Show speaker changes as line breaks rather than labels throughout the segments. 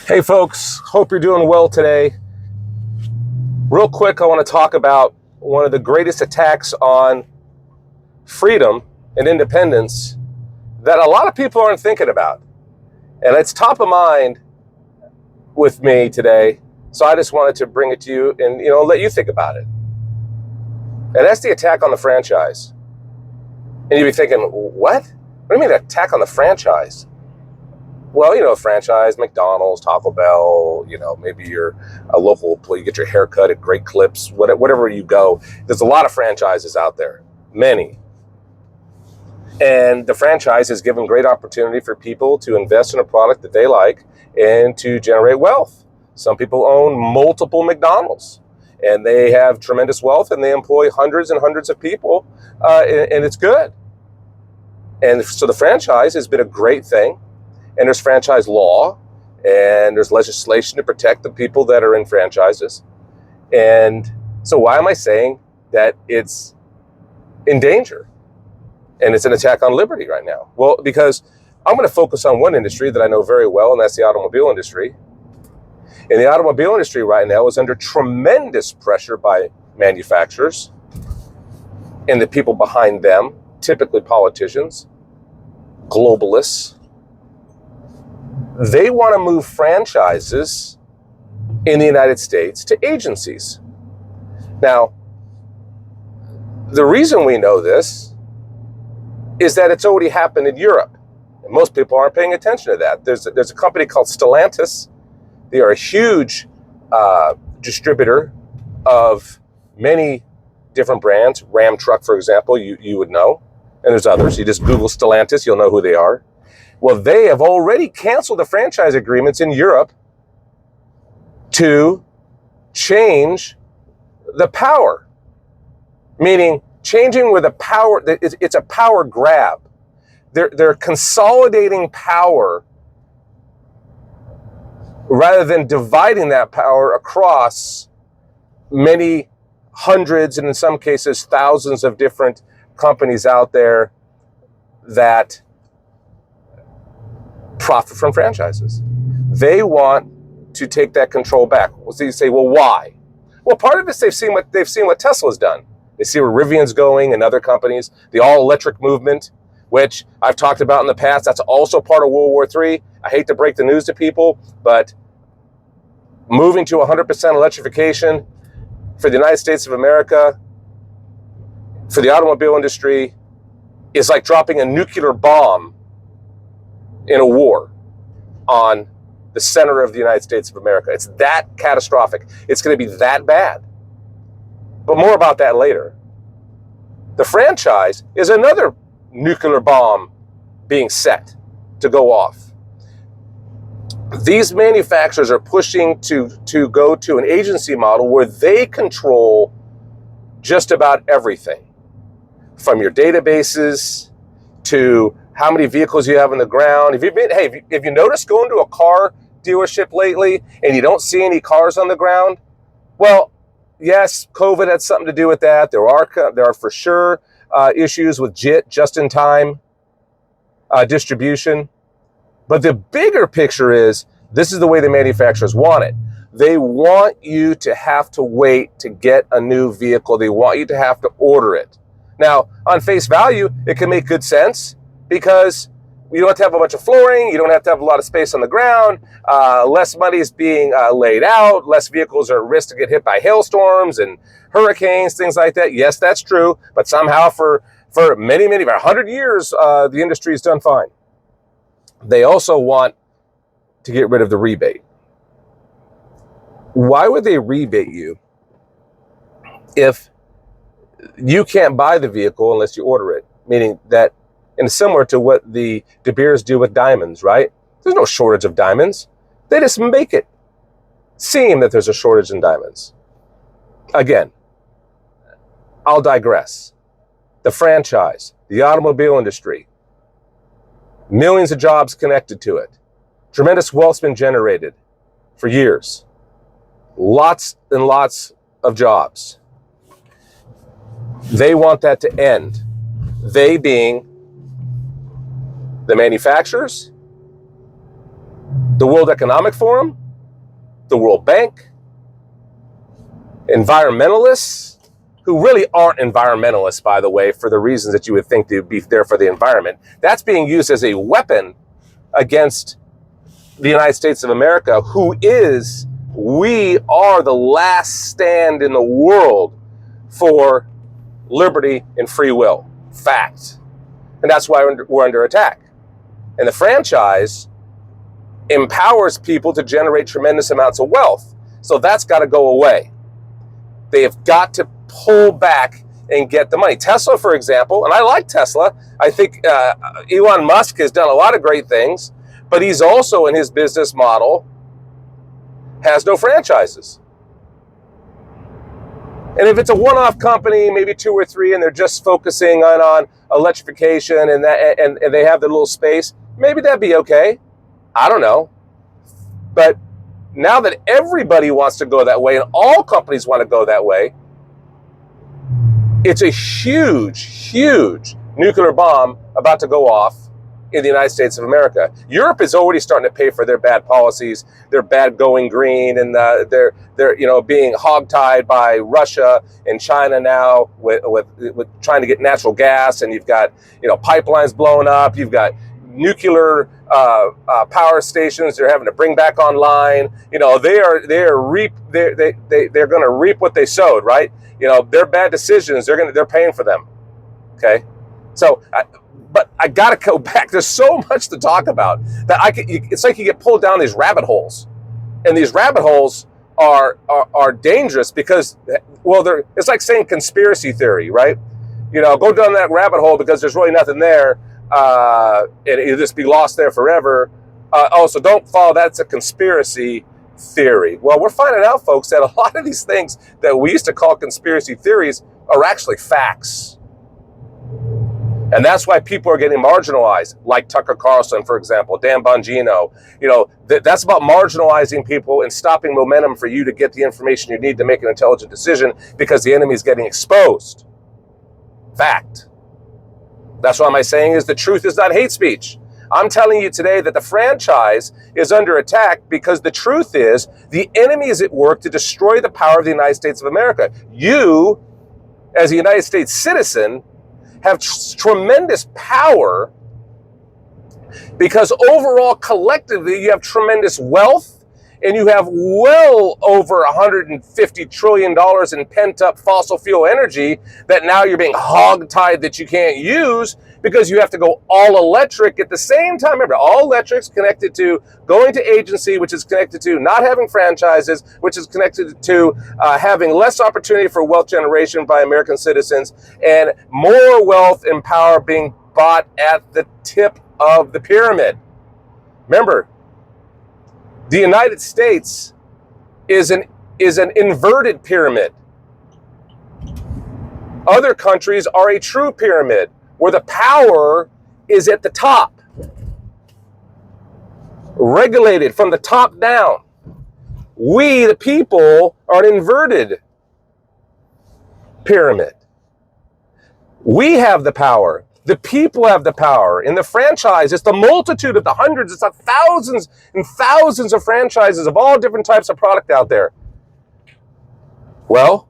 Hey folks, hope you're doing well today. Real quick, I want to talk about one of the greatest attacks on freedom and independence that a lot of people aren't thinking about. And it's top of mind with me today. So I just wanted to bring it to you and let you think about it. And that's the attack on the franchise. And you'd be thinking, what? What do you mean attack on the franchise? Well, franchise, McDonald's, Taco Bell, maybe you're a local, you get your hair cut at Great Clips, whatever you go. There's a lot of franchises out there, many. And the franchise has given great opportunity for people to invest in a product that they like and to generate wealth. Some people own multiple McDonald's and they have tremendous wealth and they employ hundreds and hundreds of people, and it's good. And so the franchise has been a great thing. And there's franchise law, and there's legislation to protect the people that are in franchises. And so why am I saying that it's in danger and it's an attack on liberty right now? Well, because I'm going to focus on one industry that I know very well, and that's the automobile industry. And the automobile industry right now is under tremendous pressure by manufacturers and the people behind them, typically politicians, globalists. They want to move franchises in the United States to agencies. Now, the reason we know this is that it's already happened in Europe. And most people aren't paying attention to that. There's a company called Stellantis. They are a huge distributor of many different brands. Ram Truck, for example, you would know. And there's others. You just Google Stellantis, you'll know who they are. Well, they have already canceled the franchise agreements in Europe to change the power, meaning changing where the power, it's a power grab. They're consolidating power rather than dividing that power across many hundreds and in some cases thousands of different companies out there that profit from franchises. They want to take that control back. So you say, well, why? Well, part of it is they've seen what Tesla's done. They see where Rivian's going and other companies, the all-electric movement, which I've talked about in the past. That's also part of World War III. I hate to break the news to people, but moving to 100% electrification for the United States of America, for the automobile industry, is like dropping a nuclear bomb in a war on the center of the United States of America. It's that catastrophic. It's going to be that bad. But more about that later. The franchise is another nuclear bomb being set to go off. These manufacturers are pushing to go to an agency model where they control just about everything, from your databases to how many vehicles you have on the ground. If you noticed going to a car dealership lately and you don't see any cars on the ground? Well, yes, COVID had something to do with that. There are for sure issues with just-in-time distribution. But the bigger picture is, this is the way the manufacturers want it. They want you to have to wait to get a new vehicle. They want you to have to order it. Now, on face value, it can make good sense because you don't have to have a bunch of flooring. You don't have to have a lot of space on the ground. Less money is being laid out. Less vehicles are at risk to get hit by hailstorms and hurricanes, things like that. Yes, that's true. But somehow for many, for 100 years, the industry has done fine. They also want to get rid of the rebate. Why would they rebate you if you can't buy the vehicle unless you order it? Meaning that, and similar to what the De Beers do with diamonds, right? There's no shortage of diamonds. They just make it seem that there's a shortage in diamonds. Again, I'll digress. The franchise, the automobile industry, millions of jobs connected to it. Tremendous wealth's been generated for years. Lots and lots of jobs. They want that to end. They being the manufacturers The World Economic Forum, the World Bank, environmentalists, who really aren't environmentalists, by the way, for the reasons that you would think they'd be there for the environment. That's being used as a weapon against the United States of America, we are the last stand in the world for liberty and free will. Fact. And that's why we're under attack. And the franchise empowers people to generate tremendous amounts of wealth. So that's got to go away. They have got to pull back and get the money. Tesla, for example, and I like Tesla. I think Elon Musk has done a lot of great things, but he's also, in his business model, has no franchises. And if it's a one-off company, maybe 2 or 3, and they're just focusing on electrification and they have their little space, maybe that'd be okay. I don't know. But now that everybody wants to go that way and all companies want to go that way, it's a huge, huge nuclear bomb about to go off in the United States of America. Europe is already starting to pay for their bad policies, their bad going green, and they're being hogtied by Russia and China now with trying to get natural gas, and you've got pipelines blowing up, you've got nuclear power stations they're having to bring back online. They're going to reap what they sowed, right? Their bad decisions, they're paying for them. Okay, so. But I gotta go back. There's so much to talk about that it's like you get pulled down these rabbit holes, and these rabbit holes are dangerous because, it's like saying conspiracy theory, right? Go down that rabbit hole because there's really nothing there, and you'll just be lost there forever. So don't follow. That's a conspiracy theory. Well, we're finding out, folks, that a lot of these things that we used to call conspiracy theories are actually facts. And that's why people are getting marginalized, like Tucker Carlson, for example, Dan Bongino. That's about marginalizing people and stopping momentum for you to get the information you need to make an intelligent decision because the enemy is getting exposed. Fact. That's what I'm saying is the truth is not hate speech. I'm telling you today that the franchise is under attack because the truth is the enemy is at work to destroy the power of the United States of America. You, as a United States citizen, have tremendous power because overall, collectively, you have tremendous wealth and you have well over $150 trillion in pent-up fossil fuel energy that now you're being hog-tied that you can't use because you have to go all electric at the same time. Remember, all electric's connected to going to agency, which is connected to not having franchises, which is connected to having less opportunity for wealth generation by American citizens, and more wealth and power being bought at the tip of the pyramid. Remember, the United States is an inverted pyramid. Other countries are a true pyramid, where the power is at the top, regulated from the top down. We, the people, are an inverted pyramid. We have the power. The people have the power. In the franchise, it's the multitude of the hundreds, it's the thousands and thousands of franchises of all different types of product out there. Well,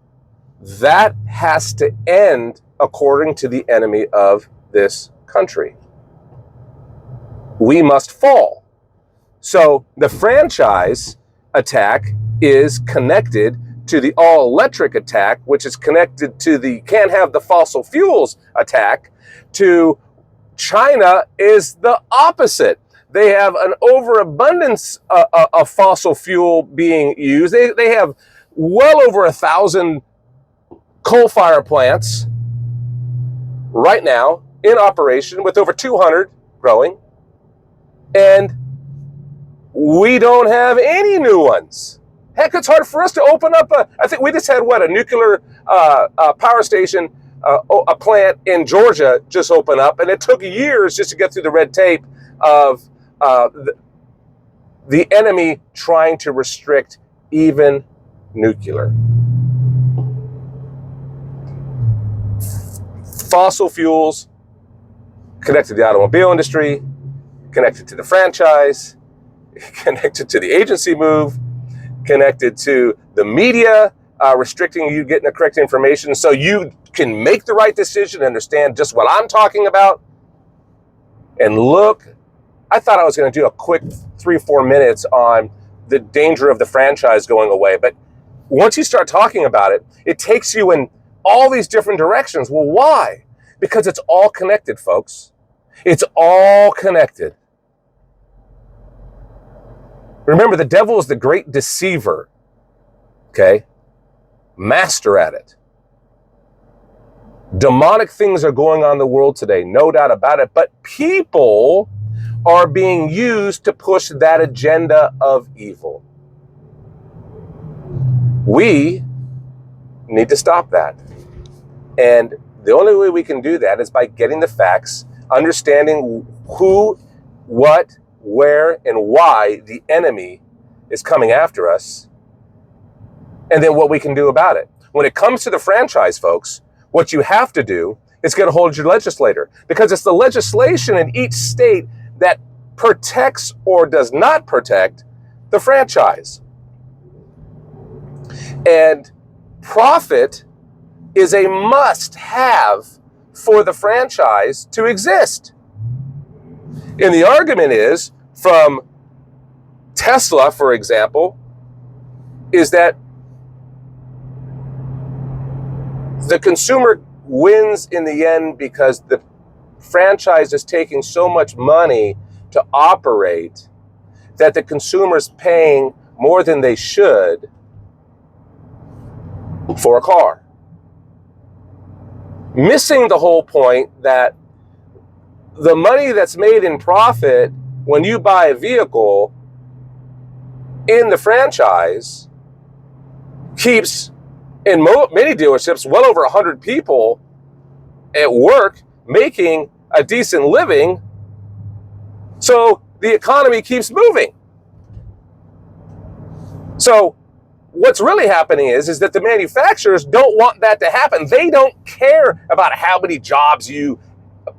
that has to end according to the enemy of this country. We must fall. So the franchise attack is connected to the all-electric attack, which is connected to the can't have the fossil fuels attack. To China is the opposite. They have an overabundance of fossil fuel being used. They have well over 1,000 coal-fired plants right now in operation, with over 200 growing. And we don't have any new ones. Heck, it's hard for us to open up I think we just had a nuclear power station, a plant in Georgia just open up, and it took years just to get through the red tape of the enemy trying to restrict even nuclear. Fossil fuels connected to the automobile industry, connected to the franchise, connected to the agency move, connected to the media restricting you getting the correct information so you can make the right decision and understand just what I'm talking about. And look, I thought I was going to do a quick 3-4 minutes on the danger of the franchise going away. But once you start talking about it, it takes you in all these different directions. Well, why? Because it's all connected, folks. It's all connected. Remember, the devil is the great deceiver, okay? Master at it. Demonic things are going on in the world today, no doubt about it, but people are being used to push that agenda of evil. We need to stop that. And the only way we can do that is by getting the facts, understanding who, what, where, and why the enemy is coming after us, and then what we can do about it. When it comes to the franchise, folks, what you have to do is get a hold of your legislator, because it's the legislation in each state that protects or does not protect the franchise. And profit is a must-have for the franchise to exist. And the argument is, from Tesla, for example, is that the consumer wins in the end because the franchise is taking so much money to operate that the consumer's paying more than they should for a car. Missing the whole point that the money that's made in profit when you buy a vehicle in the franchise keeps, in many dealerships, well over 100 people at work making a decent living, so the economy keeps moving. So what's really happening is that the manufacturers don't want that to happen. They don't care about how many jobs you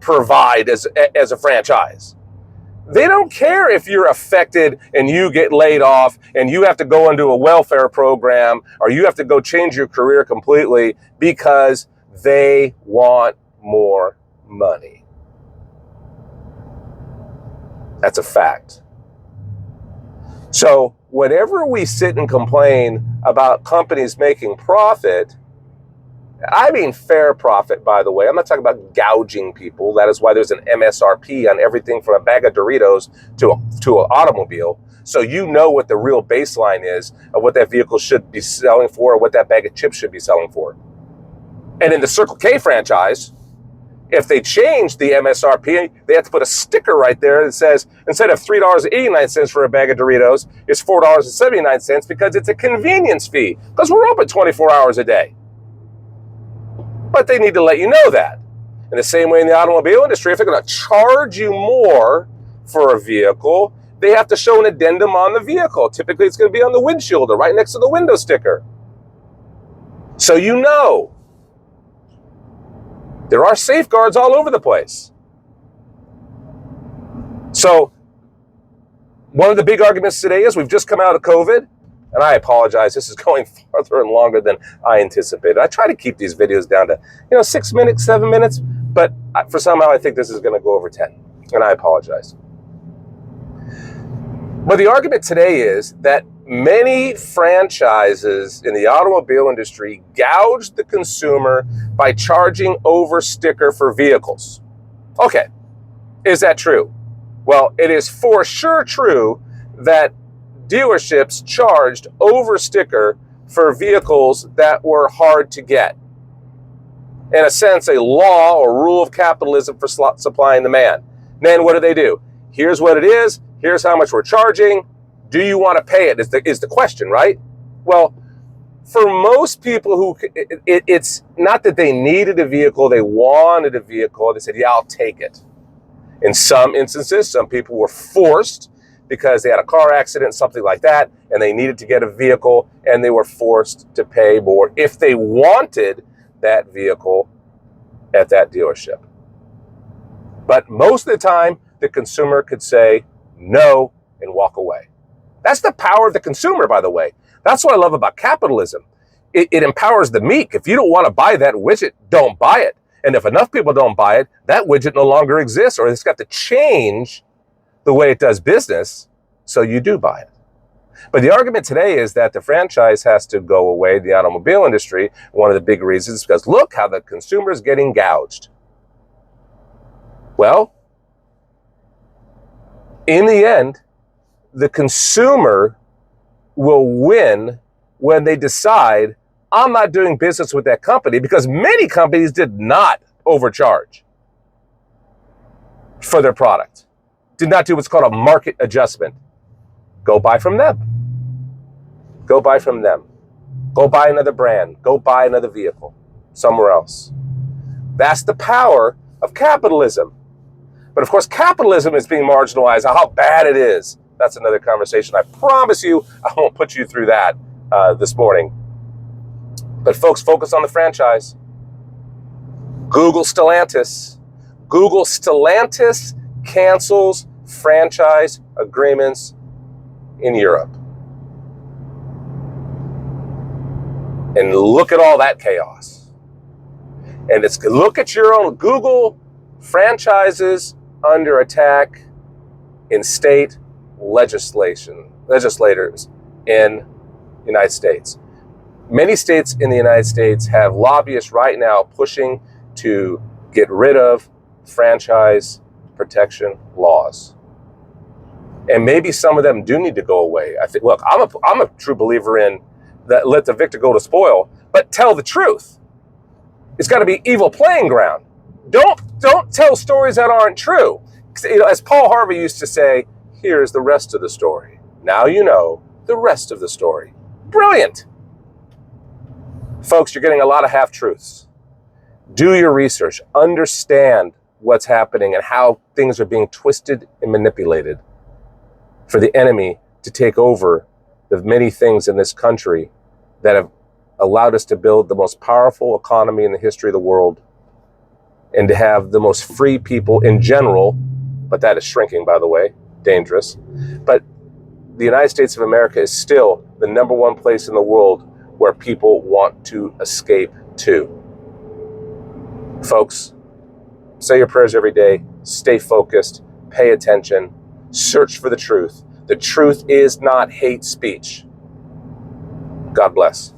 provide as a franchise. They don't care if you're affected and you get laid off and you have to go into a welfare program or you have to go change your career completely, because they want more money. That's a fact. So whenever we sit and complain about companies making profit, I mean fair profit, by the way. I'm not talking about gouging people. That is why there's an MSRP on everything from a bag of Doritos to an automobile. So you know what the real baseline is of what that vehicle should be selling for or what that bag of chips should be selling for. And in the Circle K franchise, if they change the MSRP, they have to put a sticker right there that says, instead of $3.89 for a bag of Doritos, it's $4.79 because it's a convenience fee, because we're open 24 hours a day. But they need to let you know that. In the same way in the automobile industry, if they're going to charge you more for a vehicle, they have to show an addendum on the vehicle. Typically, it's going to be on the windshield or right next to the window sticker. So you know. There are safeguards all over the place. So one of the big arguments today is we've just come out of COVID. And I apologize, this is going farther and longer than I anticipated. I try to keep these videos down to 6 minutes, 7 minutes, but for somehow I think this is going to go over 10, and I apologize. But the argument today is that many franchises in the automobile industry gouge the consumer by charging over sticker for vehicles. Okay, is that true? Well, it is for sure true that dealerships charged over sticker for vehicles that were hard to get. In a sense, a law or rule of capitalism for supply and demand. Then what do? Here's what it is. Here's how much we're charging. Do you want to pay it? Is the question, right? Well, for most people who, it's not that they needed a vehicle, they wanted a vehicle. They said, yeah, I'll take it. In some instances, some people were forced because they had a car accident, something like that, and they needed to get a vehicle, and they were forced to pay more if they wanted that vehicle at that dealership. But most of the time, the consumer could say no and walk away. That's the power of the consumer, by the way. That's what I love about capitalism. It empowers the meek. If you don't want to buy that widget, don't buy it. And if enough people don't buy it, that widget no longer exists, or it's got to change the way it does business so you do buy it. But the argument today is that the franchise has to go away, the automobile industry. One of the big reasons is because look how the consumer is getting gouged. Well, in the end, the consumer will win when they decide, I'm not doing business with that company, because many companies did not overcharge for their product, did not do what's called a market adjustment. Go buy from them. Go buy from them. Go buy another brand. Go buy another vehicle somewhere else. That's the power of capitalism. But of course, capitalism is being marginalized. How bad it is. That's another conversation. I promise you, I won't put you through that this morning. But folks, focus on the franchise. Google Stellantis. Google Stellantis cancels franchise agreements in Europe. And look at all that chaos. And it's look at your own Google franchises under attack in state legislators in the United States. Many states in the United States have lobbyists right now pushing to get rid of franchise protection laws. And maybe some of them do need to go away. I think, look, I'm a true believer in that let the victor go to spoil, but tell the truth. It's got to be evil playing ground. Don't tell stories that aren't true. You know, as Paul Harvey used to say, here's the rest of the story. Now you know the rest of the story. Brilliant. Folks, you're getting a lot of half-truths. Do your research. Understand what's happening and how things are being twisted and manipulated for the enemy to take over the many things in this country that have allowed us to build the most powerful economy in the history of the world and to have the most free people in general, but that is shrinking, by the way, dangerous. But the United States of America is still the number one place in the world where people want to escape to. Folks, say your prayers every day, stay focused, pay attention, search for the truth. The truth is not hate speech. God bless.